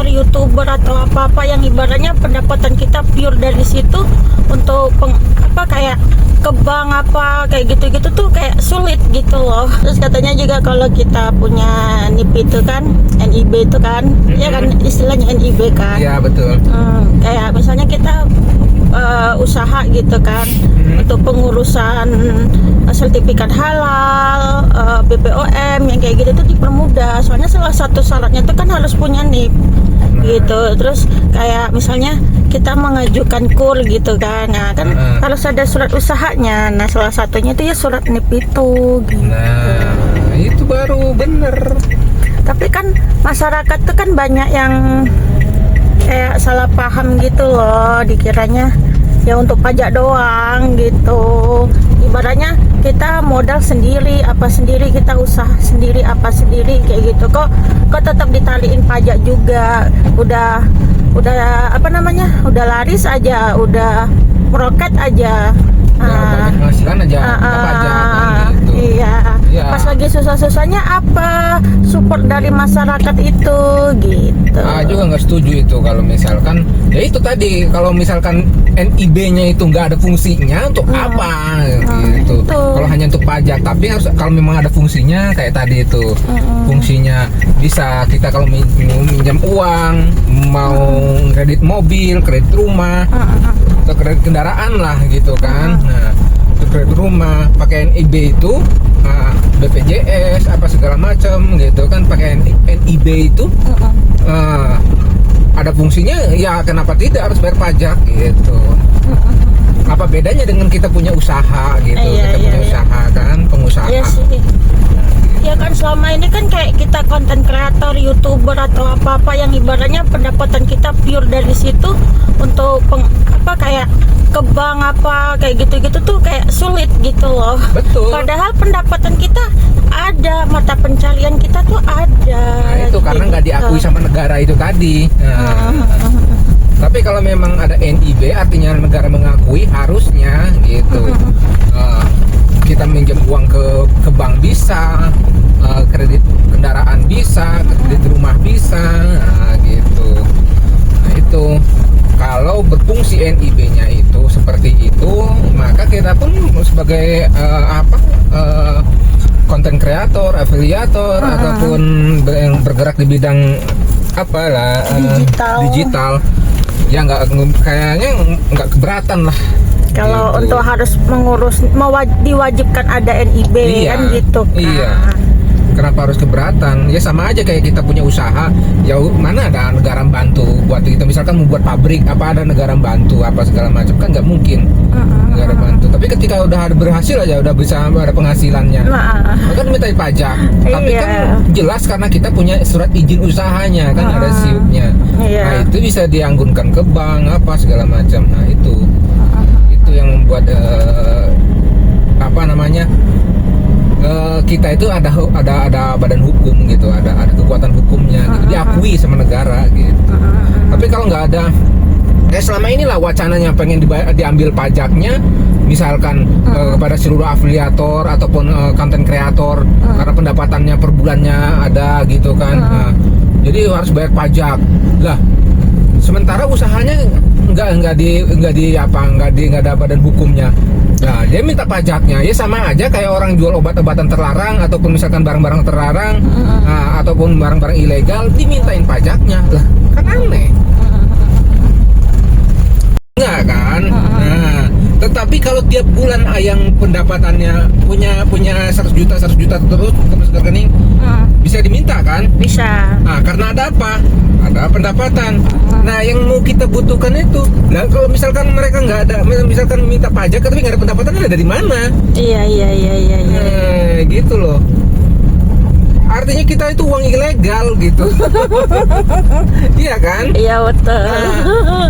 kreator, youtuber atau apa-apa yang ibaratnya pendapatan kita pure dari situ untuk kayak ke bank apa kayak gitu-gitu tuh kayak sulit gitu loh. Terus katanya juga kalau kita punya NIP itu kan, NIB itu kan, ya kan istilahnya NIB kan. Iya betul. Kayak misalnya kita usaha gitu kan, untuk pengurusan sertifikat halal, BPOM yang kayak gitu tuh dipermudah. Soalnya salah satu syaratnya tuh kan harus punya NIP gitu. Terus kayak misalnya kita mengajukan KUR gitu kan, nah kan harus ada surat usahanya. Nah salah satunya itu ya surat NIP itu gitu. Nah itu baru bener. Tapi kan masyarakat tuh kan banyak yang kayak salah paham gitu loh, dikiranya ya untuk pajak doang gitu. Ibaratnya kita modal sendiri, apa sendiri, kita usaha sendiri, apa sendiri kayak gitu. Kok tetap ditaliin pajak juga. Udah apa namanya? Udah laris aja, udah meroket aja. Banyak penghasilan aja, pajak gitu. Iya. Ya. Pas lagi susah-susahnya apa support dari masyarakat itu gitu. Juga nggak setuju itu kalau misalkan ya itu tadi, kalau misalkan NIB-nya itu nggak ada fungsinya untuk apa gitu. Kalau hanya untuk pajak, tapi harus kalau memang ada fungsinya kayak tadi itu. Fungsinya bisa kita kalau minjam uang, mau kredit mobil, kredit rumah, atau kredit kendaraan lah gitu kan. Nah, untuk kredit rumah pakai NIB itu, BPJS apa segala macam gitu kan, pakai NIB itu ada fungsinya, ya kenapa tidak harus bayar pajak gitu. Apa bedanya dengan kita punya usaha gitu? Kita punya usaha kan, pengusaha. Iya sih. Ya kan selama ini kan kayak kita konten kreator, youtuber atau apa-apa yang ibaratnya pendapatan kita pure dari situ untuk kayak ke bank apa kayak gitu-gitu tuh kayak sulit gitu loh. Betul. Padahal pendapatan kita ada, mata pencarian kita tuh ada. Nah itu karena nggak diakui sama negara itu tadi. Tapi kalau memang ada NIB, artinya negara mengakui, harusnya gitu. Kita minjem uang ke bank bisa, kredit kendaraan bisa, kredit rumah bisa, gitu. Nah itu kalau berfungsi NIB-nya itu seperti itu, maka kita pun sebagai konten kreator, afiliator, ataupun yang bergerak di bidang digital, ya kayaknya nggak keberatan lah. Kalau gitu. untuk harus mengurus, diwajibkan ada NIB kan gitu kan. Iya. Kenapa harus keberatan? Ya sama aja kayak kita punya usaha, ya mana ada negara bantu buat kita, misalkan membuat pabrik apa, ada negara bantu apa segala macam, kan nggak mungkin negara bantu. Tapi ketika udah berhasil aja, udah bisa ada penghasilannya, maka dimintai pajak. Tapi kan jelas karena kita punya surat izin usahanya kan, ada SIUP-nya. Nah itu bisa dianggunkan ke bank apa segala macam. Nah itu yang membuat kita itu ada badan hukum gitu, ada kekuatan hukumnya gitu, diakui sama negara gitu. Tapi kalau nggak ada, selama inilah wacananya pengen diambil pajaknya, misalkan kepada seluruh afiliator ataupun konten kreator, karena pendapatannya per bulannya ada gitu kan. Jadi harus bayar pajak lah. Sementara usahanya nggak ada badan hukumnya. Nah, dia minta pajaknya, ya sama aja kayak orang jual obat-obatan terlarang ataupun misalkan barang-barang terlarang, ataupun barang-barang ilegal dimintain pajaknya lah, kan aneh. Enggak kan? Nah, tetapi kalau tiap bulan yang pendapatannya punya 100 juta terus ke rekening, bisa diminta kan? Bisa. Nah, karena ada apa? Ada pendapatan. Nah, yang mau kita butuhkan itu. Nah, kalau misalkan mereka nggak ada, misalkan minta pajak tapi nggak ada pendapatan, ada dari mana? Iya. Gitu loh. Artinya kita itu uang ilegal gitu. Iya kan? Iya betul.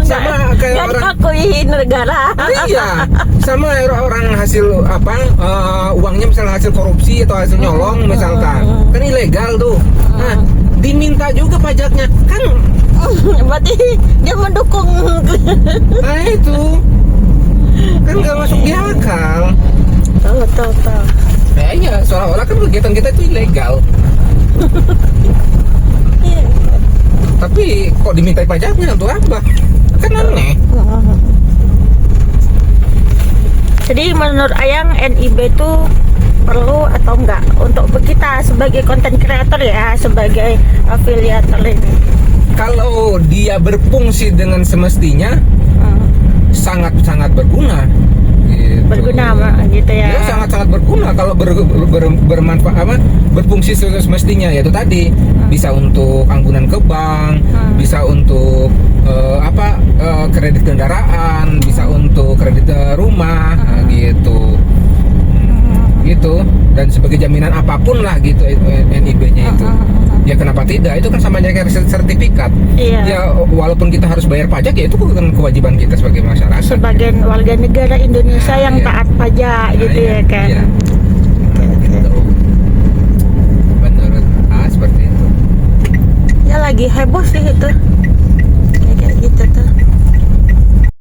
Sama kayak orang diakui negara. Iya, sama orang hasil uangnya misalnya hasil korupsi atau hasil nyolong misalkan, kan ilegal tuh. Nah, diminta juga pajaknya kan. Berarti dia mendukung. Nah itu kan nggak masuk di akal. Tahu. Kayaknya seolah-olah kan kegiatan kita itu ilegal. Iya. Tapi kok dimintai pajaknya untuk apa? Kan aneh. Jadi menurut Ayang NIB itu perlu atau enggak untuk kita sebagai content creator ya, sebagai afiliator ini? Kalau dia berfungsi dengan semestinya sangat-sangat berguna. Gitu. Berguna gitu ya. Ya sangat-sangat berguna kalau bermanfaat apa berfungsi semestinya, yaitu tadi bisa untuk anggunan ke bank, bisa untuk kredit kendaraan, bisa untuk kredit rumah, gitu. Gitu, dan sebagai jaminan apapun lah gitu NIB-nya itu. Ya kenapa tidak? Itu kan sama aja kayak sertifikat. Iya. Ya walaupun kita harus bayar pajak, ya itu bukan kewajiban kita sebagai masyarakat. Sebagai warga negara Indonesia yang iya. taat pajak gitu ya kan. Iya. Gitu. Menurut seperti itu. Ya lagi heboh sih itu.